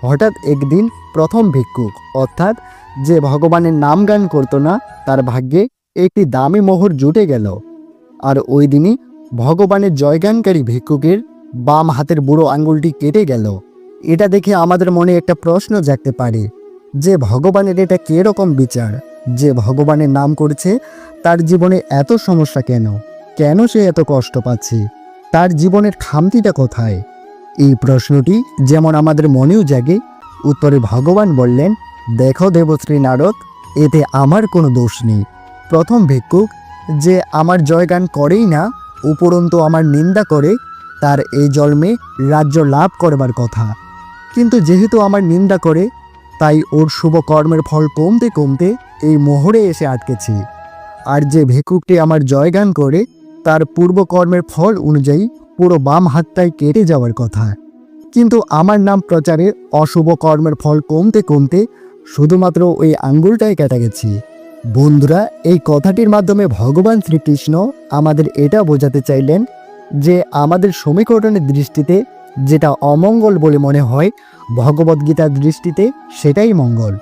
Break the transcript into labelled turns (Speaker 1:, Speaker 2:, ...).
Speaker 1: হঠাৎ একদিন প্রথম ভিক্ষুক অর্থাৎ যে ভগবানের নাম গান করতো না তার ভাগ্যে একটি দামি মোহর জুটে গেল। আর ওই দিনই ভগবানের জয়গানকারী ভিক্ষুকের বাম হাতের বুড়ো আঙ্গুলটি কেটে গেল। এটা দেখে আমাদের মনে একটা প্রশ্ন জাগতে পারে যে ভগবানের এটা কিরকম বিচার? যে ভগবানের নাম করছে তার জীবনে এত সমস্যা কেন? কেন সে এত কষ্ট পাচ্ছে? তার জীবনের খামতিটা কোথায়? এই প্রশ্নটি যেমন আমাদের মনেও জাগে, উত্তরে ভগবান বললেন, দেখো দেবশ্রী নারদ, এতে আমার কোনো দোষ নেই। প্রথম ভিক্ষুক যে আমার জয়গান করেই না, উপরন্তু আমার নিন্দা করে, তার এই জন্মে রাজ্য লাভ করবার কথা। কিন্তু যেহেতু আমার নিন্দা করে, তাই ওর শুভ কর্মের ফল কমতে কমতে এই মোহরে এসে আটকেছি। আর যে ভিক্ষুকটি আমার জয়গান করে, তার পূর্বকর্মের ফল অনুযায়ী পুরো বাম হাতটাই কেটে যাওয়ার কথা। কিন্তু আমার নাম প্রচারে অশুভ কর্মের ফল কমতে কমতে শুধুমাত্র ওই আঙ্গুলটাই কেটে গেছি। বন্ধুরা, এই কথাটির মাধ্যমে ভগবান শ্রীকৃষ্ণ আমাদের এটা বোঝাতে চাইলেন যে আমাদের সমীকরণের দৃষ্টিতে যেটা অমঙ্গল বলে মনে হয়, ভগবদ্গীতার দৃষ্টিতে সেটাই মঙ্গল।